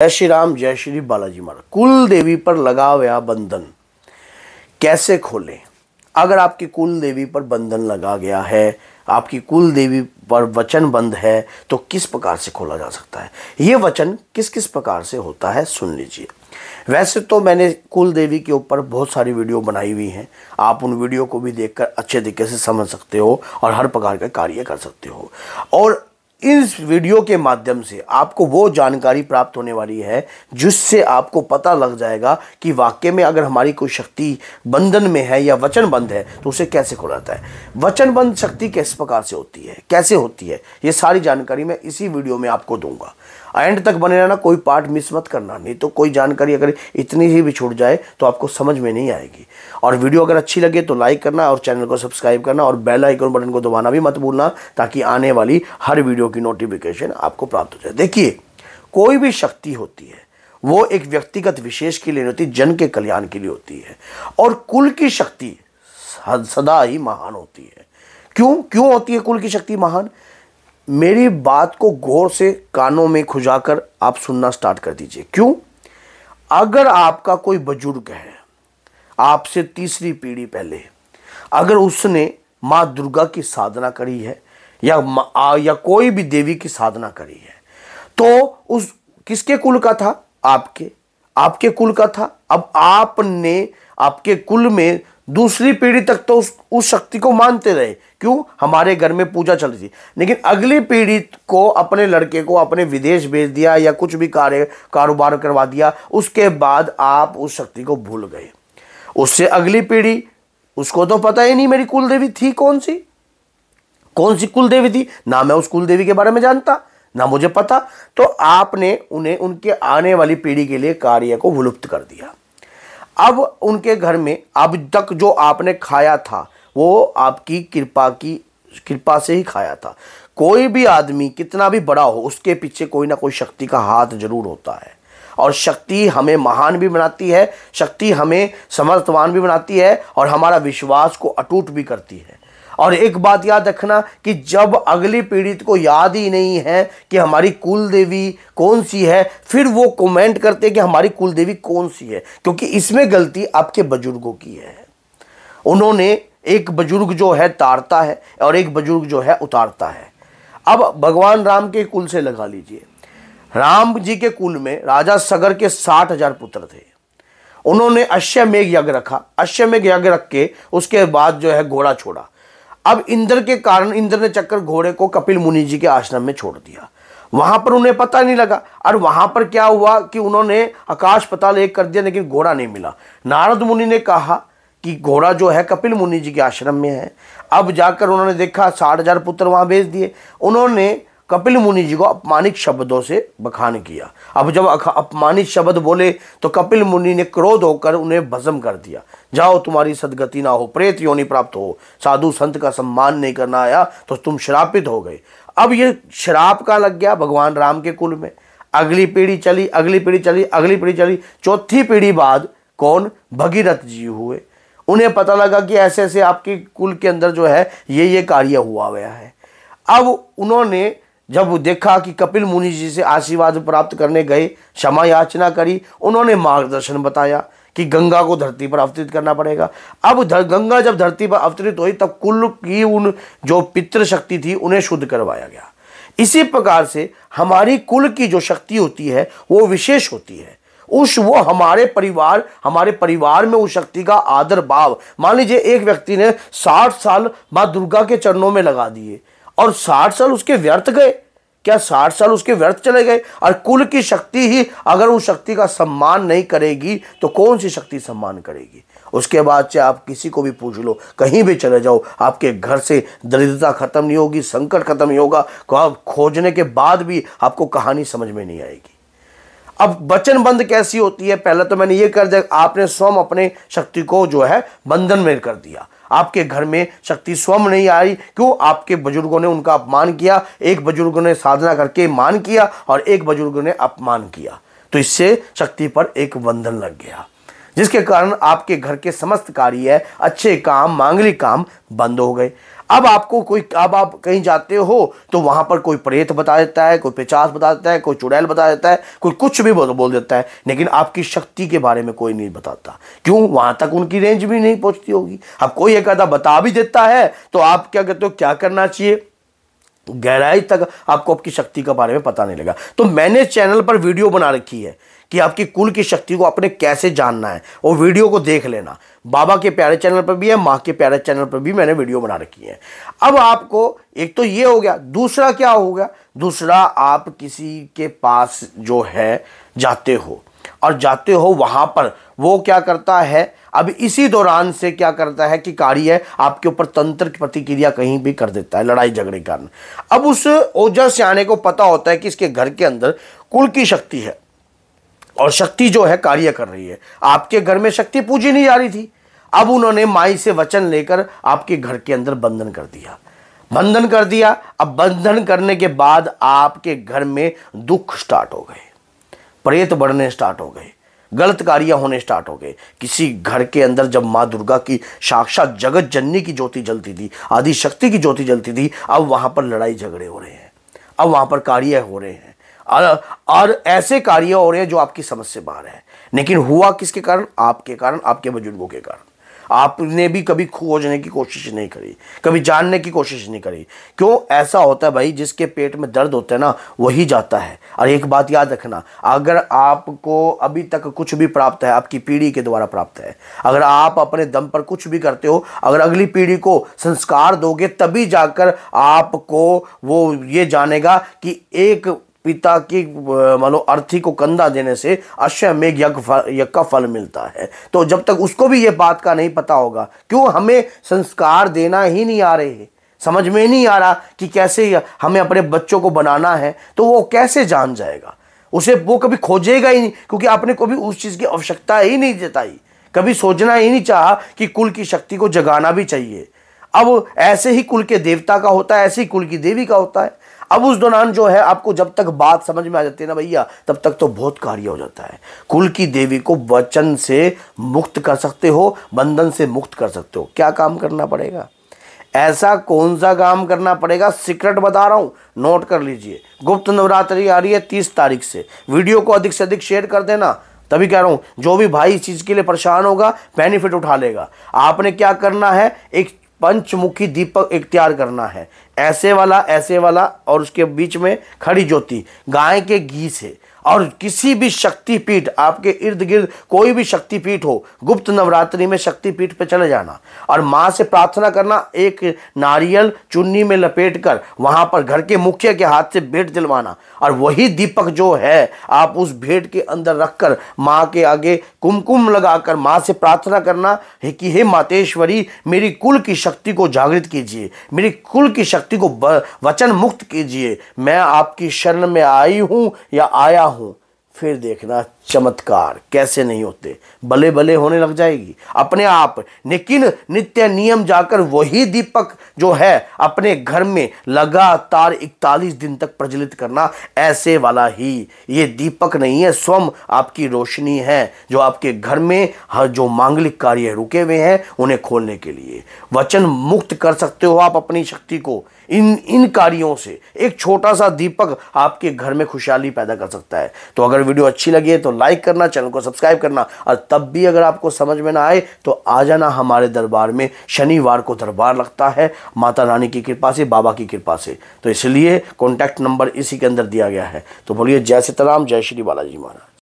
जय श्री राम, जय श्री बालाजी महाराज। कुल देवी पर लगा हुआ बंधन कैसे खोलें? अगर आपकी कुल देवी पर बंधन लगा गया है, आपकी कुल देवी पर वचन बंध है, तो किस प्रकार से खोला जा सकता है? ये वचन किस किस प्रकार से होता है, सुन लीजिए। वैसे तो मैंने कुल देवी के ऊपर बहुत सारी वीडियो बनाई हुई हैं, आप उन वीडियो को भी देखकर अच्छे तरीके से समझ सकते हो और हर प्रकार का कार्य कर सकते हो। और इस वीडियो के माध्यम से आपको वो जानकारी प्राप्त होने वाली है जिससे आपको पता लग जाएगा कि वाकई में अगर हमारी कोई शक्ति बंधन में है या वचन बंध है तो उसे कैसे खोलाता है। वचन बंध शक्ति किस प्रकार से होती है, कैसे होती है, ये सारी जानकारी मैं इसी वीडियो में आपको दूंगा। एंड तक बने रहना, कोई पार्ट मिस मत करना, नहीं तो कोई जानकारी अगर इतनी ही भी छूट जाए तो आपको समझ में नहीं आएगी। और वीडियो अगर अच्छी लगे तो लाइक करना और चैनल को सब्सक्राइब करना और बेल आइकन बटन को दबाना भी मत भूलना, ताकि आने वाली हर वीडियो की नोटिफिकेशन आपको प्राप्त हो जाए। देखिए, कोई भी शक्ति होती है वो एक व्यक्तिगत विशेष के लिए नहीं होती, जन के कल्याण के लिए होती है। और कुल की शक्ति सदा ही महान होती है। क्यों होती है कुल की शक्ति महान? मेरी बात को गौर से कानों में खुजाकर आप सुनना स्टार्ट कर दीजिए। क्यों? अगर आपका कोई बुजुर्ग है, आपसे तीसरी पीढ़ी पहले, अगर उसने माँ दुर्गा की साधना करी है या कोई भी देवी की साधना करी है, तो उस किसके कुल का था? आपके कुल का था। अब आपने आपके कुल में दूसरी पीढ़ी तक तो उस शक्ति को मानते रहे। क्यों? हमारे घर में पूजा चल रही थी। लेकिन अगली पीढ़ी को अपने लड़के को अपने विदेश भेज दिया या कुछ भी कारोबार करवा दिया, उसके बाद आप उस शक्ति को भूल गए। उससे अगली पीढ़ी, उसको तो पता ही नहीं मेरी कुल देवी थी कौन सी कुल देवी थी, ना मैं उस कुल देवी के बारे में जानता, ना मुझे पता। तो आपने उन्हें उनके आने वाली पीढ़ी के लिए कार्य को विलुप्त कर दिया। अब उनके घर में अब तक जो आपने खाया था वो आपकी कृपा से ही खाया था। कोई भी आदमी कितना भी बड़ा हो, उसके पीछे कोई ना कोई शक्ति का हाथ जरूर होता है। और शक्ति हमें महान भी बनाती है, शक्ति हमें समर्थवान भी बनाती है और हमारा विश्वास को अटूट भी करती है। और एक बात याद रखना कि जब अगली पीढ़ी को याद ही नहीं है कि हमारी कुल देवी कौन सी है, फिर वो कमेंट करते हैं कि हमारी कुल देवी कौन सी है, क्योंकि इसमें गलती आपके बुजुर्गों की है। उन्होंने एक बुजुर्ग जो है तारता है और एक बुजुर्ग जो है उतारता है। अब भगवान राम के कुल से लगा लीजिए। राम जी के कुल में राजा सगर के 60,000 पुत्र थे। उन्होंने अश्वमेघ यज्ञ रखा। अश्वमेघ यज्ञ रख के उसके बाद जो है घोड़ा छोड़ा। अब इंद्र के कारण इंद्र ने चक्कर घोड़े को कपिल मुनि जी के आश्रम में छोड़ दिया। वहां पर उन्हें पता नहीं लगा। और वहां पर क्या हुआ कि उन्होंने आकाश पाताल एक कर दिया, लेकिन घोड़ा नहीं मिला। नारद मुनि ने कहा कि घोड़ा जो है कपिल मुनि जी के आश्रम में है। अब जाकर उन्होंने देखा 60,000 पुत्र वहां भेज दिए। उन्होंने कपिल मुनि जी को अपमानित शब्दों से बखान किया। अब जब अपमानित शब्द बोले तो कपिल मुनि ने क्रोध होकर उन्हें भस्म कर दिया। जाओ, तुम्हारी सदगति ना हो, प्रेत योनि प्राप्त हो। साधु संत का सम्मान नहीं करना आया तो तुम श्रापित हो गए। अब ये श्राप का लग गया भगवान राम के कुल में। अगली पीढ़ी चली, अगली पीढ़ी चली, अगली पीढ़ी चली। चौथी पीढ़ी बाद कौन? भगीरथ जी हुए। उन्हें पता लगा कि ऐसे ऐसे आपके कुल के अंदर जो है ये कार्य हुआ गया है। अब उन्होंने जब देखा कि कपिल मुनि जी से आशीर्वाद प्राप्त करने गए, क्षमा याचना करी, उन्होंने मार्गदर्शन बताया कि गंगा को धरती पर अवतरित करना पड़ेगा। अब गंगा जब धरती पर अवतरित हुई तब कुल की उन जो पितृ शक्ति थी उन्हें शुद्ध करवाया गया। इसी प्रकार से हमारी कुल की जो शक्ति होती है वो विशेष होती है। वो हमारे परिवार में उस शक्ति का आदर भाव। मान लीजिए एक व्यक्ति ने 60 साल माँ दुर्गा के चरणों में लगा दिए और 60 साल उसके व्यर्थ गए। क्या 60 साल उसके व्यर्थ चले गए? और कुल की शक्ति ही अगर उस शक्ति का सम्मान नहीं करेगी तो कौन सी शक्ति सम्मान करेगी? उसके बाद चाहे आप किसी को भी पूछ लो, कहीं भी चले जाओ, आपके घर से दरिद्रता खत्म नहीं होगी, संकट खत्म नहीं होगा। खोजने के बाद भी आपको कहानी समझ में नहीं आएगी। अब वचन बंध कैसी होती है? पहले तो मैंने ये कर दिया, आपने स्वयं अपने शक्ति को जो है बंधन में कर दिया। आपके घर में शक्ति स्वयं नहीं आई। क्यों? आपके बुजुर्गों ने उनका अपमान किया। एक बुजुर्ग ने साधना करके मान किया और एक बुजुर्ग ने अपमान किया, तो इससे शक्ति पर एक बंधन लग गया, जिसके कारण आपके घर के समस्त कार्य, अच्छे काम, मांगलिक काम बंद हो गए। अब आप कहीं जाते हो तो वहां पर कोई प्रेत बता देता है, कोई पिशाच बता देता है, कोई चुड़ैल बता देता है, कोई कुछ भी बोल देता है, लेकिन आपकी शक्ति के बारे में कोई नहीं बताता। क्यों? वहां तक उनकी रेंज भी नहीं पहुंचती होगी। अब कोई एक आधा बता भी देता है तो आप क्या कहते हो, क्या करना चाहिए? गहराई तक आपको आपकी शक्ति के बारे में पता नहीं लगा। तो मैंने चैनल पर वीडियो बना रखी है कि आपकी कुल की शक्ति को अपने कैसे जानना है, और वीडियो को देख लेना। बाबा के प्यारे चैनल पर भी है, माँ के प्यारे चैनल पर भी मैंने वीडियो बना रखी है। अब आपको एक तो ये हो गया, दूसरा क्या हो गया? दूसरा, आप किसी के पास जो है जाते हो और जाते हो वहां पर वो क्या करता है, अब इसी दौरान से क्या करता है कि कार्य आपके ऊपर तंत्र की प्रतिक्रिया कहीं भी कर देता है, लड़ाई झगड़े के कारण। अब उस ओजस सियाने को पता होता है कि इसके घर के अंदर कुल की शक्ति है और शक्ति जो है कार्य कर रही है। आपके घर में शक्ति पूजी नहीं जा रही थी, अब उन्होंने माई से वचन लेकर आपके घर के अंदर बंधन कर दिया, बंधन कर दिया। अब बंधन करने के बाद आपके घर में दुख स्टार्ट हो गए, प्रेत बढ़ने स्टार्ट हो गए, गलत कार्य होने स्टार्ट हो गए। किसी घर के अंदर जब माँ दुर्गा की साक्षात जगत जननी की ज्योति जलती थी, आदि शक्ति की ज्योति जलती थी, अब वहां पर लड़ाई झगड़े हो रहे हैं, अब वहां पर कार्य हो रहे हैं, और ऐसे कार्य हो रहे हैं जो आपकी समझ से बाहर है। लेकिन हुआ किसके कारण? आपके कारण, आपके बुजुर्गों के कारण। आपने भी कभी खोजने की कोशिश नहीं करी, कभी जानने की कोशिश नहीं करी। क्यों ऐसा होता है भाई? जिसके पेट में दर्द होता है ना, वही जाता है। और एक बात याद रखना, अगर आपको अभी तक कुछ भी प्राप्त है, आपकी पीढ़ी के द्वारा प्राप्त है। अगर आप अपने दम पर कुछ भी करते हो, अगर अगली पीढ़ी को संस्कार दोगे, तभी जाकर आपको वो ये जानेगा कि एक पिता की मानो अर्थी को कंधा देने से अश्वमेघ यज्ञ का फल मिलता है। तो जब तक उसको भी ये बात का नहीं पता होगा, क्यों हमें संस्कार देना ही नहीं आ रहे, समझ में नहीं आ रहा कि कैसे हमें अपने बच्चों को बनाना है, तो वो कैसे जान जाएगा? उसे वो कभी खोजेगा ही नहीं, क्योंकि आपने कभी उस चीज़ की आवश्यकता ही नहीं जताई, कभी सोचना ही नहीं चाहा कि कुल की शक्ति को जगाना भी चाहिए। अब ऐसे ही कुल के देवता का होता है, ऐसे ही कुल की देवी का होता है। अब उस दौरान जो है आपको जब तक बात समझ में आ जाती है ना भैया, तब तक तो बहुत कार्य हो जाता है। कुल की देवी को वचन से मुक्त कर सकते हो, बंधन से मुक्त कर सकते हो। क्या काम करना पड़ेगा? ऐसा कौन सा काम करना पड़ेगा? सीक्रेट बता रहा हूं, नोट कर लीजिए। गुप्त नवरात्रि आ रही है 30 तारीख से। वीडियो को अधिक से अधिक शेयर कर देना। तभी कह रहा हूं, जो भी भाई इस चीज के लिए परेशान होगा, बेनिफिट उठा लेगा। आपने क्या करना है, एक पंचमुखी दीपक इख्तियार करना है, ऐसे वाला और उसके बीच में खड़ी ज्योति गाय के घी से। और किसी भी शक्तिपीठ, आपके इर्द गिर्द कोई भी शक्तिपीठ हो, गुप्त नवरात्रि में शक्तिपीठ पे चले जाना और माँ से प्रार्थना करना। एक नारियल चुन्नी में लपेटकर वहां पर घर के मुखिया के हाथ से भेंट दिलवाना, और वही दीपक जो है आप उस भेंट के अंदर रखकर माँ के आगे कुमकुम लगाकर माँ से प्रार्थना करना है कि हे मातेश्वरी, मेरी कुल की शक्ति को जागृत कीजिए, मेरी कुल की शक्ति को वचन मुक्त कीजिए। मैं आपकी शरण में आई हूं या आया हूं। फिर देखना चमत्कार कैसे नहीं होते, भले भले होने लग जाएगी अपने आप। लेकिन नित्य नियम जाकर वही दीपक जो है अपने घर में लगातार 41 दिन तक प्रज्वलित करना। ऐसे वाला ही ये दीपक नहीं है, स्वयं आपकी रोशनी है, जो आपके घर में हर जो मांगलिक कार्य रुके हुए हैं उन्हें खोलने के लिए वचन मुक्त कर सकते हो आप अपनी शक्ति को। इन कार्यों से एक छोटा सा दीपक आपके घर में खुशहाली पैदा कर सकता है। तो अगर वीडियो अच्छी लगी है तो लाइक करना, चैनल को सब्सक्राइब करना, और तब भी अगर आपको समझ में ना आए तो आ जाना हमारे दरबार में। शनिवार को दरबार लगता है माता रानी की कृपा से, बाबा की कृपा से। तो इसलिए कॉन्टैक्ट नंबर इसी के अंदर दिया गया है। तो बोलिए जय सीताराम, जय श्री बालाजी महाराज।